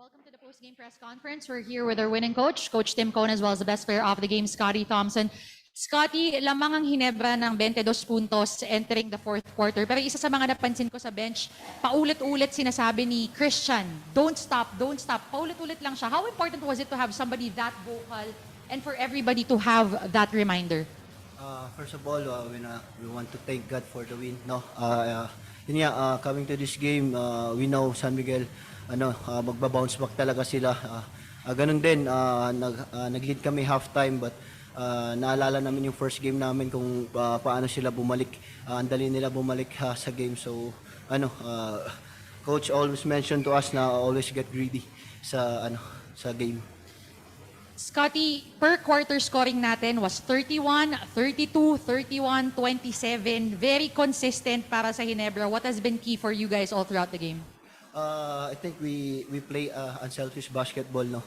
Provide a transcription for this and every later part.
Welcome to the post-game press conference. We're here with our winning coach, Coach Tim Cone, as well as the best player of the game, Scotty Thompson. Scotty, lamang ang Ginebra ng 22 puntos entering the fourth quarter. Pero isa sa mga napansin ko sa bench, paulit-ulit sinasabi ni Christian, don't stop, don't stop. Paulit-ulit lang siya. How important was it to have somebody that vocal and for everybody to have that reminder? First of all, we want to thank God for the win. No, coming to this game, we know San Miguel, magba-bounce back talaga sila. Ganun din, nag-lead kami halftime, but naalala namin yung first game namin kung paano sila bumalik. Ang dali nila bumalik sa game. So, coach always mentioned to us na always get greedy sa game. Scotty, per quarter scoring natin was 31, 32, 31, 27. Very consistent para sa Ginebra. What has been key for you guys all throughout the game? I think we play unselfish basketball, no.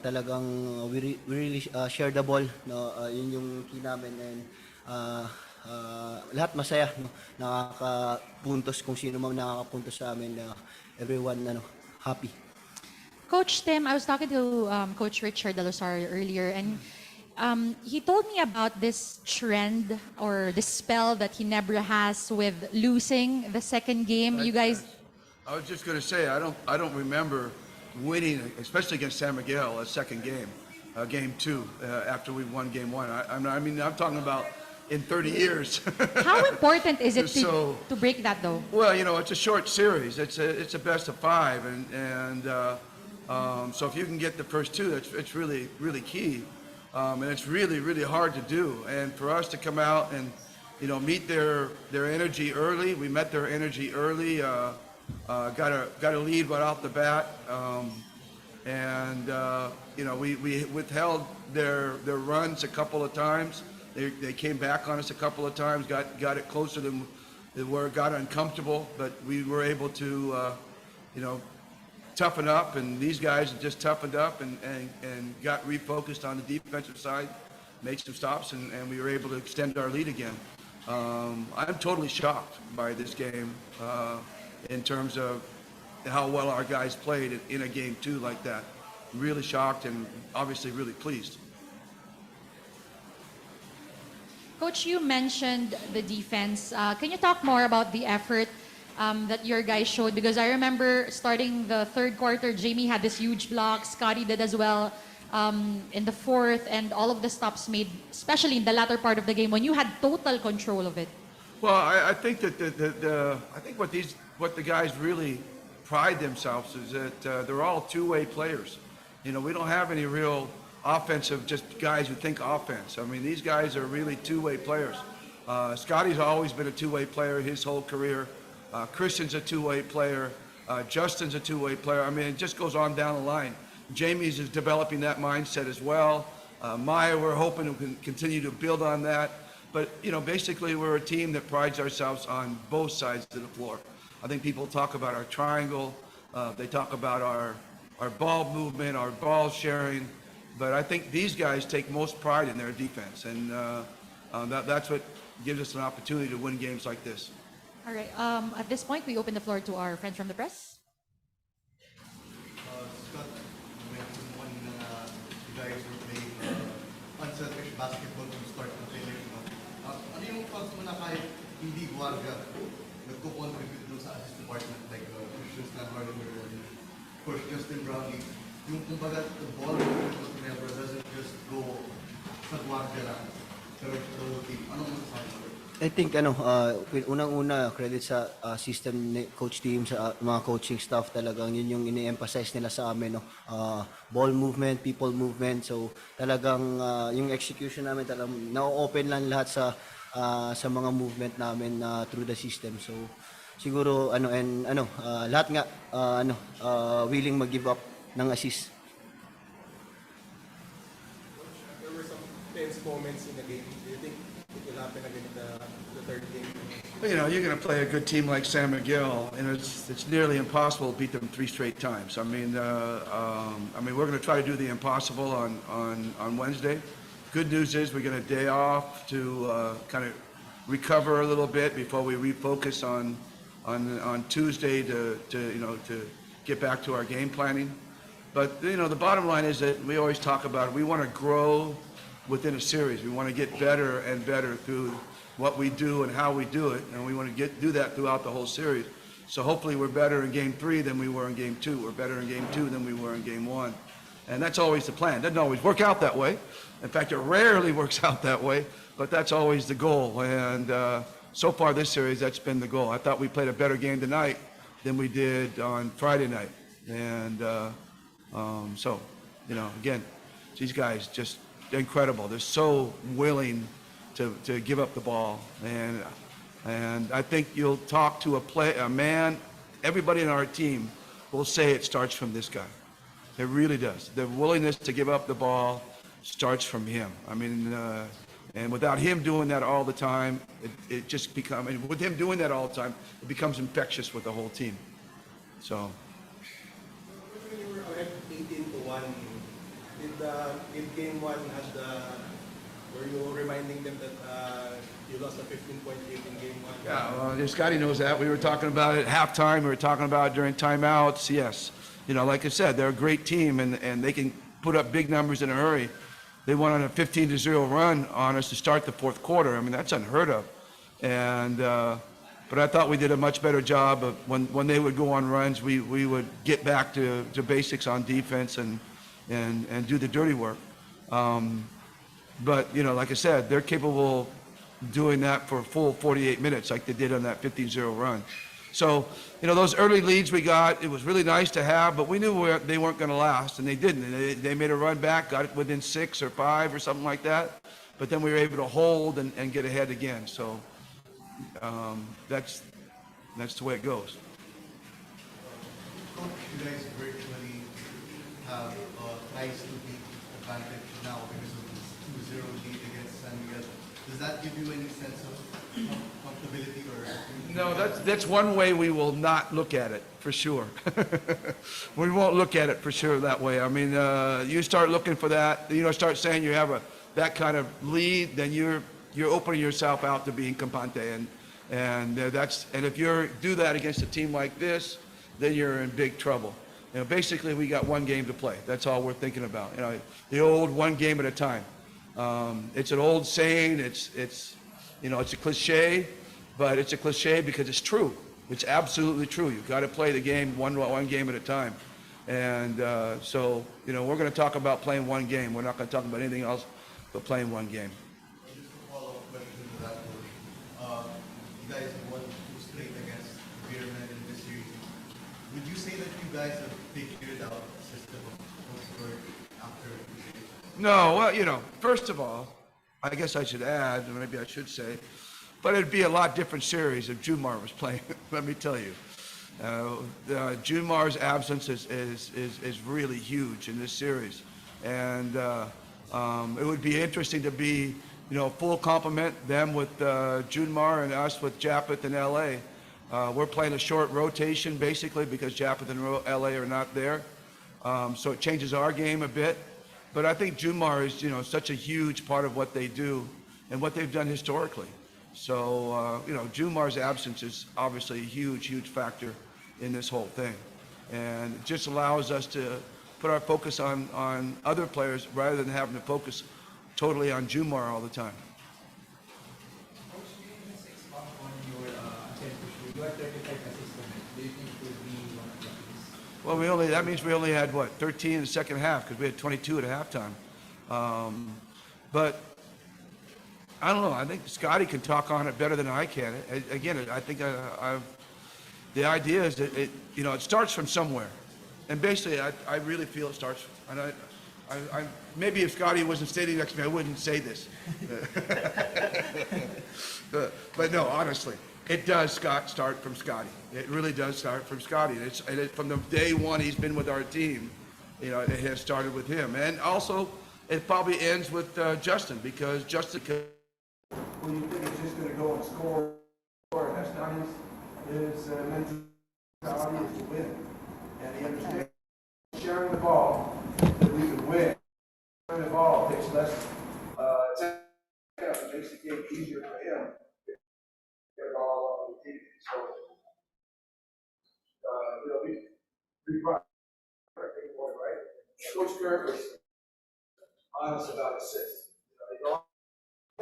Talagang we really share the ball, no. Yun yung key namin, and lahat masaya, no. Nakakapuntos kung sino mang nakakapuntos sa amin, everyone happy. Coach Tim, I was talking to Coach Richard Dalosar earlier, and he told me about this trend or this spell that Ginebra has with losing the second game. You guys. I was just going to say, I don't remember winning, especially against San Miguel, a second game, game two, after we won game one. I'm talking about in 30 years. How important is it to break that, though? Well, it's a short series. It's a best of five, and so if you can get the first two, it's really, really key. And it's really, really hard to do. And for us to come out and, meet their energy early, we met their energy early. Got a lead right off the bat, we withheld their runs a couple of times. They came back on us a couple of times, got it closer than where it got uncomfortable, but we were able to toughen up, and these guys just toughened up and got refocused on the defensive side, made some stops, and we were able to extend our lead again. I'm totally shocked by this game. In terms of how well our guys played in a game two like that. Really shocked and obviously really pleased. Coach, you mentioned the defense. Can you talk more about the effort that your guys showed? Because I remember starting the third quarter, Jamie had this huge block, Scotty did as well in the fourth, and all of the stops made, especially in the latter part of the game when you had total control of it. Well, I think that what the guys really pride themselves is that they're all two-way players. We don't have any real offensive, just guys who think offense. I mean, these guys are really two-way players. Scotty's always been a two-way player his whole career. Christian's a two-way player. Justin's a two-way player. I mean, it just goes on down the line. Jamie's is developing that mindset as well. Maya, we're hoping to continue to build on that. But, basically we're a team that prides ourselves on both sides of the floor. I think people talk about our triangle, they talk about our ball movement, our ball sharing, but I think these guys take most pride in their defense, and that's what gives us an opportunity to win games like this. All right, at this point, we open the floor to our friends from the press. Scott, you guys were playing unselfish basketball from start to finish. Ano yung thoughts mo na kahit hindi guardia, nagko-contribute dun sa assist department, like Christian Coach Justin Brownlee, yung kumbaga the ball movement never doesn't just go sa guardia lang, pero sa whole team. Anong masasabi mo? I think unang-una credit sa system ni coach team, sa mga coaching staff, talagang yun yung ini-emphasize nila sa amin, no. Ball movement, people movement. So talagang yung execution namin talagang na-open lang lahat sa mga movement namin through the system. So siguro lahat nga willing mag-give up ng assist. There were some tense moments in the game. Do you think it will happen again in the third game? Well, you're going to play a good team like San Miguel, and it's nearly impossible to beat them 3 straight times. I mean, we're going to try to do the impossible on Wednesday. Good news is we get a day off to kind of recover a little bit before we refocus on Tuesday to get back to our game planning. But, you know, the bottom line is that we always talk about it. We want to grow within a series. We want to get better and better through what we do and how we do it, and we want to do that throughout the whole series. So hopefully we're better in Game 3 than we were in Game 2. We're better in Game 2 than we were in Game 1. And that's always the plan. It doesn't always work out that way. In fact, it rarely works out that way, but that's always the goal. And so far this series, that's been the goal. I thought we played a better game tonight than we did on Friday night. And so, you know, again, these guys just incredible. They're so willing to give up the ball. And I think you'll talk to a man, everybody in our team will say it starts from this guy. It really does. The willingness to give up the ball starts from him. I mean, and without him doing that all the time, it just becomes, and with him doing that all the time, it becomes infectious with the whole team. So. When you were ahead 18-1, did Game 1 were you reminding them that you lost a 15-point lead in Game 1? Yeah, well, Scotty knows that. We were talking about it at halftime. We were talking about it during timeouts. Yes. You know, like I said, they're a great team, and they can put up big numbers in a hurry. They went on a 15-0 run on us to start the fourth quarter. I mean, that's unheard of. And but I thought we did a much better job of when they would go on runs, we would get back to basics on defense and do the dirty work. But, you know, like I said, they're capable of doing that for a full 48 minutes like they did on that 15-0 run. So, you know, those early leads we got, it was really nice to have, but we knew they weren't going to last, and they didn't. And they made a run back, got it within 6 or 5 or something like that, but then we were able to hold and get ahead again. So that's the way it goes. Coach, you guys virtually have a nice to beat advantage now because of this 2-0 lead against San Miguel. Does that give you any sense of comfortability or? No, that's one way we will not look at it, for sure. We won't look at it for sure that way. I mean, you start looking for that, you know, start saying you have that kind of lead, then you're opening yourself out to being campante, and if you do that against a team like this, then you're in big trouble. You know, basically we got one game to play. That's all we're thinking about. You know, the old one game at a time. It's an old saying. It's you know, it's a cliche. But it's a cliche because it's true. It's absolutely true. You've got to play the game one game at a time. And so, you know, we're going to talk about playing one game. We're not going to talk about anything else but playing one game. Just a follow-up question to that, Coach. You guys won 2 straight against Beerman in this series. Would you say that you guys have figured out a system of scoring after 2 series? No, well, you know, first of all, I guess I should add, or maybe I should say, but it'd be a lot different series if Jumar was playing. Let me tell you, Jumar's absence is really huge in this series, and it would be interesting to be, you know, full complement them with Jumar and us with Japeth and LA. We're playing a short rotation basically because Japeth and LA are not there, so it changes our game a bit. But I think Jumar is, you know, such a huge part of what they do and what they've done historically. So, you know, Jumar's absence is obviously a huge, huge factor in this whole thing. And it just allows us to put our focus on other players rather than having to focus totally on Jumar all the time. Coach, do you just expand on your attempt to shoot? You are 35 assists tonight. Do you think it will be one of the assists? Well, that means we only had, what, 13 in the second half because we had 22 at halftime. But I don't know. I think Scotty can talk on it better than I can. Again, I think the idea is that it starts from somewhere, and basically, I really feel it starts. And I maybe if Scotty wasn't standing next to me, I wouldn't say this. But no, honestly, it does start from Scotty. It really does start from Scotty. And from the day one he's been with our team, you know, it has started with him, and also it probably ends with Justin because Justin. When you think he's just going to go and score, that's not his mentality is to win. And he understands sharing the ball that we can win. Sharing the ball takes less it makes the game easier for him to get the ball on the team. So, you know, we right? Coach Kirk was honest about assists. You know, they go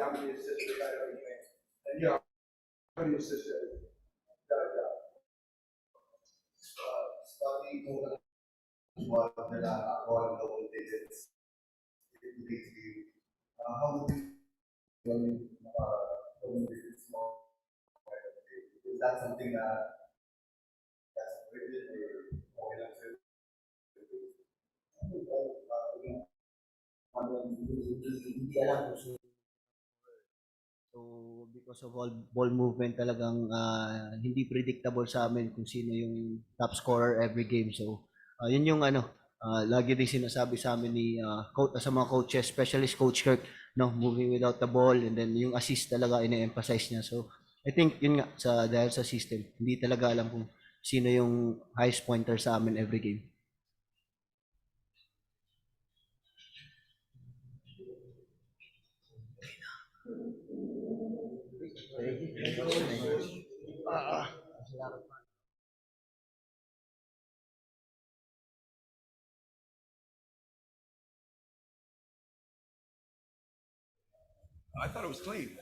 how many assists they got every game. And you know, how many assists every game. Got it done. Scotty, what they're going double digits in today's game. How would you double digits more? Is that something that's written or okay lang sa'yo? Hindi alam kung So because of all ball movement talagang hindi predictable sa amin kung sino yung top scorer every game. So yun yung lagi din sinasabi sa amin ni coach, sa mga coaches, especially Coach Kirk, no, moving without the ball, and then yung assist talaga ina-emphasize niya. So I think yun nga dahil sa system, hindi talaga alam kung sino yung highest pointer sa amin every game. I thought it was clean.